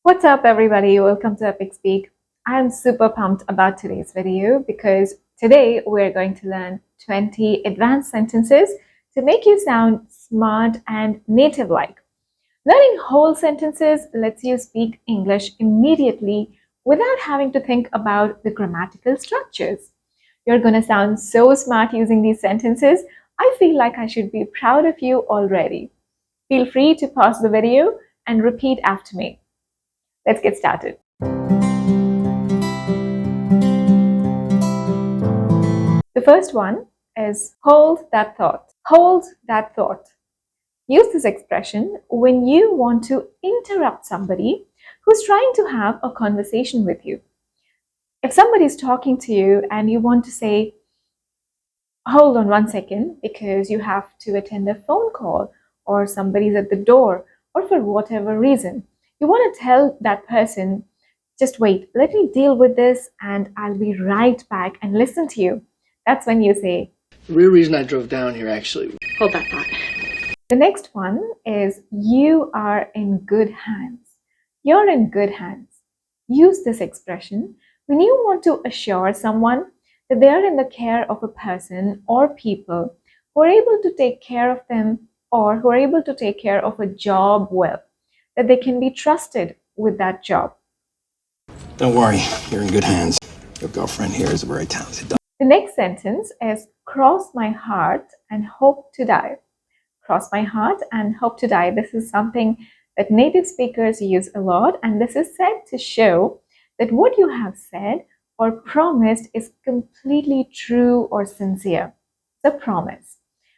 What's up, everybody? Welcome to epicspeak. I am super pumped about today's video because today we're going to learn 20 advanced sentences to make you sound smart and native-like. Learning whole sentences lets you speak English immediately without having to think about the grammatical structures. You're going to sound so smart using these sentences. I feel like I should be proud of you already. Feel free to pause the video and repeat after me. Let's get started. The first one is hold that thought. Hold that thought. Use this expression when you want to interrupt somebody who's trying to have a conversation with you. If somebody's talking to you and you want to say, hold on 1 second because you have to attend a phone call or somebody's at the door or for whatever reason, you want to tell that person, just wait, let me deal with this and I'll be right back and listen to you. That's when you say, the real reason I drove down here, actually. Hold that thought. The next one is you are in good hands. You're in good hands. Use this expression when you want to assure someone that they are in the care of a person or people who are able to take care of them or who are able to take care of a job well, that they can be trusted with that job. Don't worry, you're in good hands. Your girlfriend here is a very talented doctor. The next sentence is cross my heart and hope to die. Cross my heart and hope to die. This is something that native speakers use a lot, and this is said to show that what you have said or promised is completely true or sincere. It's a promise.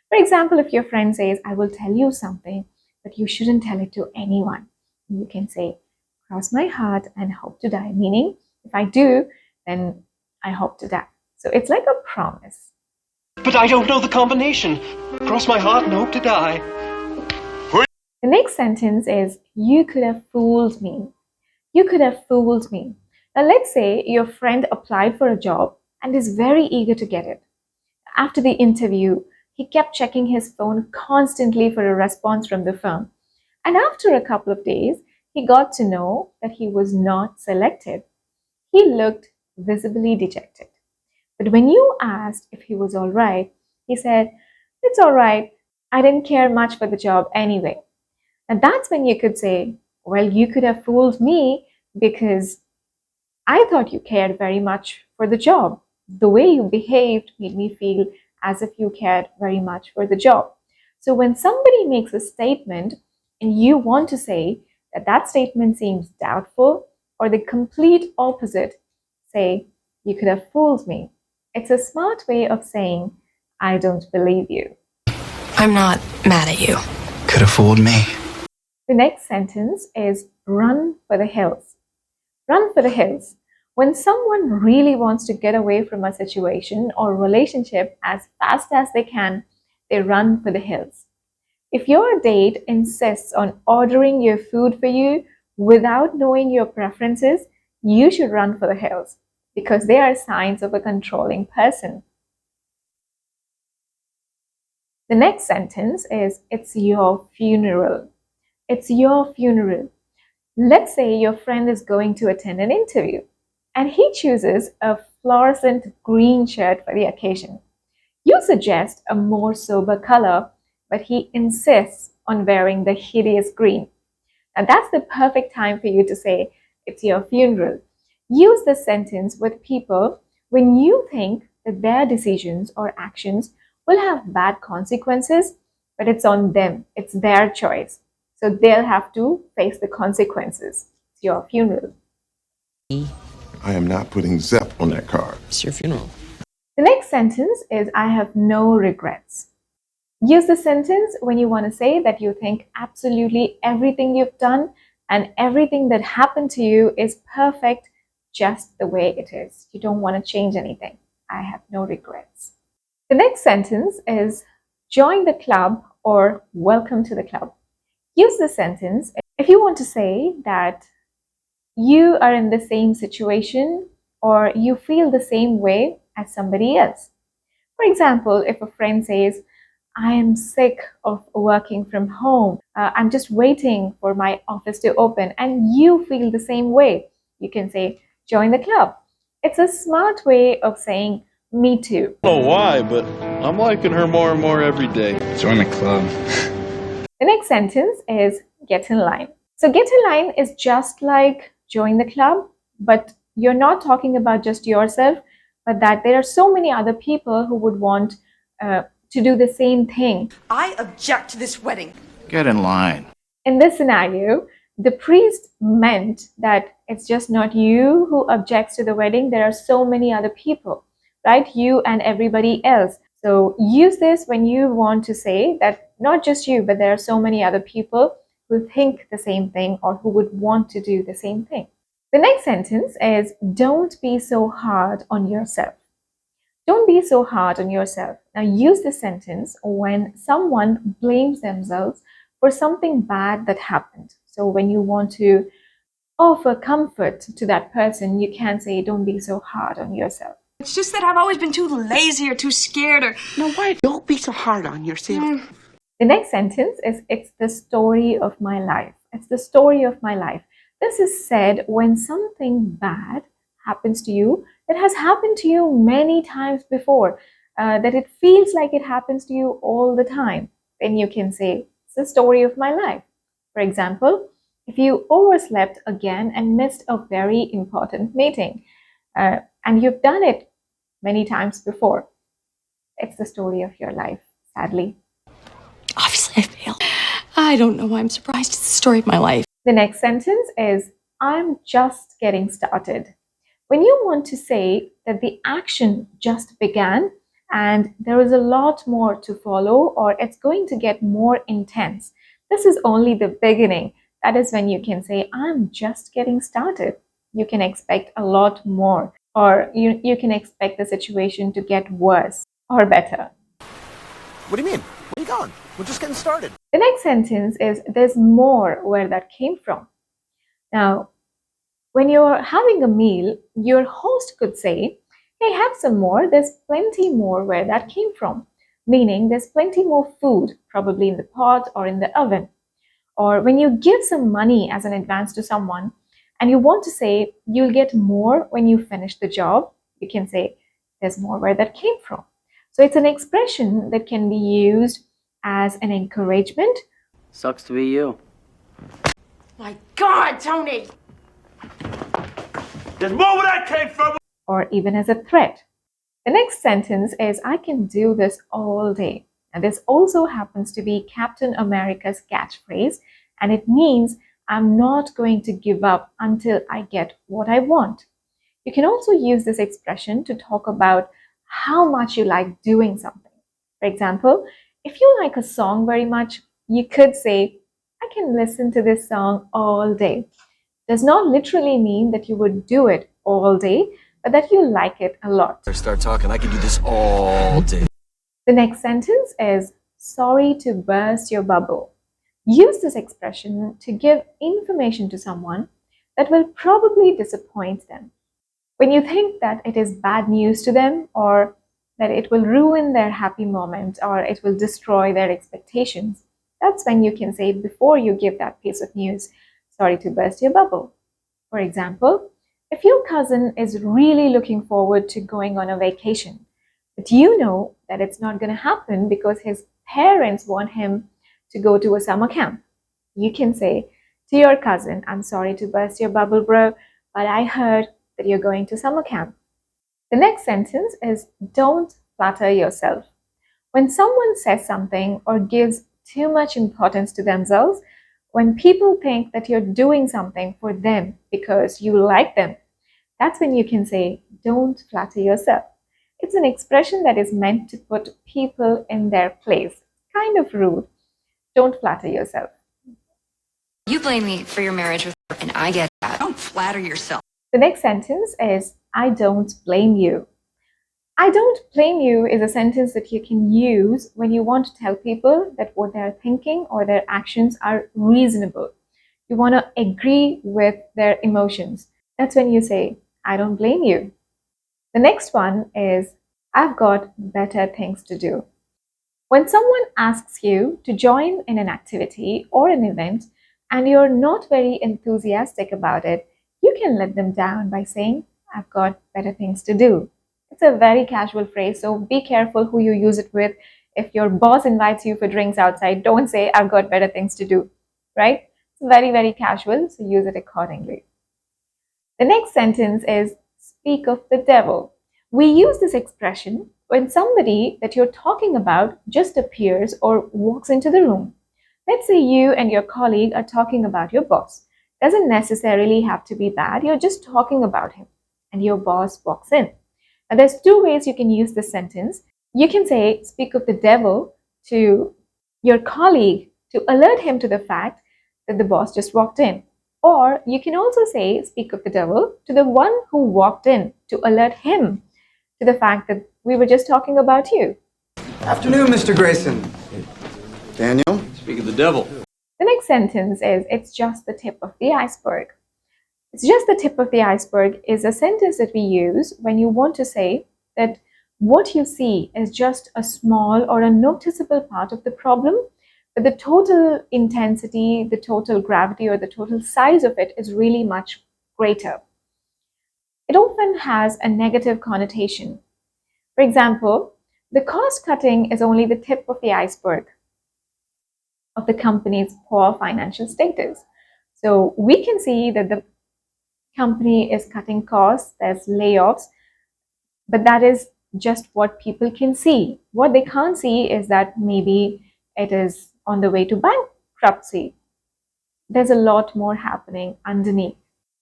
For example, if your friend says, I will tell you something, but you shouldn't tell it to anyone, you can say, cross my heart and hope to die, meaning if I do, then I hope to die. So it's like a promise. But I don't know the combination. Cross my heart and hope to die. The next sentence is, you could have fooled me. You could have fooled me. Now let's say your friend applied for a job and is very eager to get it. After the interview, he kept checking his phone constantly for a response from the firm. And after a couple of days, he got to know that he was not selected. He looked visibly dejected. But when you asked if he was all right, he said, it's all right. I didn't care much for the job anyway. And that's when you could say, well, you could have fooled me because I thought you cared very much for the job. The way you behaved made me feel as if you cared very much for the job. So when somebody makes a statement and you want to say that that statement seems doubtful or the complete opposite, say, you could have fooled me. It's a smart way of saying, I don't believe you. I'm not mad at you. Could have fooled me. The next sentence is run for the hills. Run for the hills. When someone really wants to get away from a situation or relationship as fast as they can, they run for the hills. If your date insists on ordering your food for you without knowing your preferences, you should run for the hills because they are signs of a controlling person. The next sentence is, it's your funeral. It's your funeral. Let's say your friend is going to attend an interview and he chooses a fluorescent green shirt for the occasion. You suggest a more sober color, but he insists on wearing the hideous green. Now that's the perfect time for you to say, it's your funeral. Use this sentence with people when you think that their decisions or actions will have bad consequences, but it's on them. It's their choice. So they'll have to face the consequences. It's your funeral. I am not putting Zep on that card. It's your funeral. The next sentence is, I have no regrets. Use the sentence when you want to say that you think absolutely everything you've done and everything that happened to you is perfect just the way it is. You don't want to change anything. I have no regrets. The next sentence is, join the club or welcome to the club. Use the sentence if you want to say that you are in the same situation or you feel the same way as somebody else. For example, if a friend says, I am sick of working from home. I'm just waiting for my office to open. And you feel the same way. You can say, join the club. It's a smart way of saying, me too. I don't know why, but I'm liking her more and more every day. Join the club. The next sentence is get in line. So get in line is just like join the club, but you're not talking about just yourself, but that there are so many other people who would want to do the same thing. I object to this wedding. Get in line. In this scenario, the priest meant that it's just not you who objects to the wedding. There are so many other people, right? You and everybody else. So use this when you want to say that not just you, but there are so many other people who think the same thing or who would want to do the same thing. The next sentence is don't be so hard on yourself. Don't be so hard on yourself. Now use this sentence when someone blames themselves for something bad that happened. So when you want to offer comfort to that person, you can say, don't be so hard on yourself. It's just that I've always been too lazy or too scared or... No, why? Don't be so hard on yourself. The next sentence is, it's the story of my life. It's the story of my life. This is said when something bad happens to you that has happened to you many times before, that it feels like it happens to you all the time. Then you can say, it's the story of my life. For example, if you overslept again and missed a very important meeting, and you've done it many times before, it's the story of your life, sadly. Obviously, I failed. I don't know why I'm surprised. It's the story of my life. The next sentence is, I'm just getting started. When you want to say that the action just began and there is a lot more to follow or it's going to get more intense, this is only the beginning. That is when you can say, I'm just getting started. You can expect a lot more, or you can expect the situation to get worse or better. What do you mean? Where are you going? We're just getting started. The next sentence is, there's more where that came from. Now, when you're having a meal, your host could say, hey, have some more. There's plenty more where that came from. Meaning there's plenty more food, probably in the pot or in the oven. Or when you give some money as an advance to someone and you want to say you'll get more when you finish the job, you can say there's more where that came from. So it's an expression that can be used as an encouragement. Sucks to be you. My God, Tony! There's more where that came from. Or even as a threat. The next sentence is, I can do this all day. And this also happens to be Captain America's catchphrase, and it means I'm not going to give up until I get what I want. You can also use this expression to talk about how much you like doing something. For example, if you like a song very much, you could say, I can listen to this song all day. Does not literally mean that you would do it all day, but that you like it a lot. Start talking. I can do this all day. The next sentence is, sorry to burst your bubble. Use this expression to give information to someone that will probably disappoint them. When you think that it is bad news to them, or that it will ruin their happy moment, or it will destroy their expectations, that's when you can say, before you give that piece of news, sorry to burst your bubble. For example, if your cousin is really looking forward to going on a vacation, but you know that it's not going to happen because his parents want him to go to a summer camp, you can say to your cousin, I'm sorry to burst your bubble, bro, but I heard that you're going to summer camp. The next sentence is, don't flatter yourself. When someone says something or gives too much importance to themselves, when people think that you're doing something for them because you like them, that's when you can say, don't flatter yourself. It's an expression that is meant to put people in their place. Kind of rude. Don't flatter yourself. You blame me for your marriage with her, and I get that. Don't flatter yourself. The next sentence is, I don't blame you. I don't blame you is a sentence that you can use when you want to tell people that what they're thinking or their actions are reasonable. You want to agree with their emotions. That's when you say, I don't blame you. The next one is, I've got better things to do. When someone asks you to join in an activity or an event and you're not very enthusiastic about it, you can let them down by saying, I've got better things to do. It's a very casual phrase, so be careful who you use it with. If your boss invites you for drinks outside, don't say, I've got better things to do, right? It's very, very casual, so use it accordingly. The next sentence is speak of the devil. We use this expression when somebody that you're talking about just appears or walks into the room. Let's say you and your colleague are talking about your boss. Doesn't necessarily have to be bad, you're just talking about him, and your boss walks in. Now, there's two ways you can use this sentence. You can say, speak of the devil to your colleague to alert him to the fact that the boss just walked in. Or you can also say, speak of the devil to the one who walked in to alert him to the fact that we were just talking about you. Afternoon, Mr. Grayson. Daniel? Speak of the devil. The next sentence is, it's just the tip of the iceberg. It's just the tip of the iceberg is a sentence that we use when you want to say that what you see is just a small or a noticeable part of the problem, but the total intensity, the total gravity, or the total size of it is really much greater. It often has a negative connotation. For example, the cost cutting is only the tip of the iceberg of the company's poor financial status. So we can see that the company is cutting costs, there's layoffs, but that is just what people can see. What they can't see is that maybe it is on the way to bankruptcy. There's a lot more happening underneath.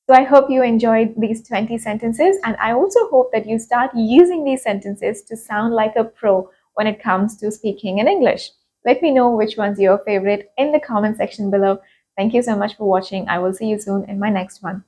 So I hope you enjoyed these 20 sentences, and I also hope that you start using these sentences to sound like a pro when it comes to speaking in English. Let me know which one's your favorite in the comment section below. Thank you so much for watching. I will see you soon in my next one.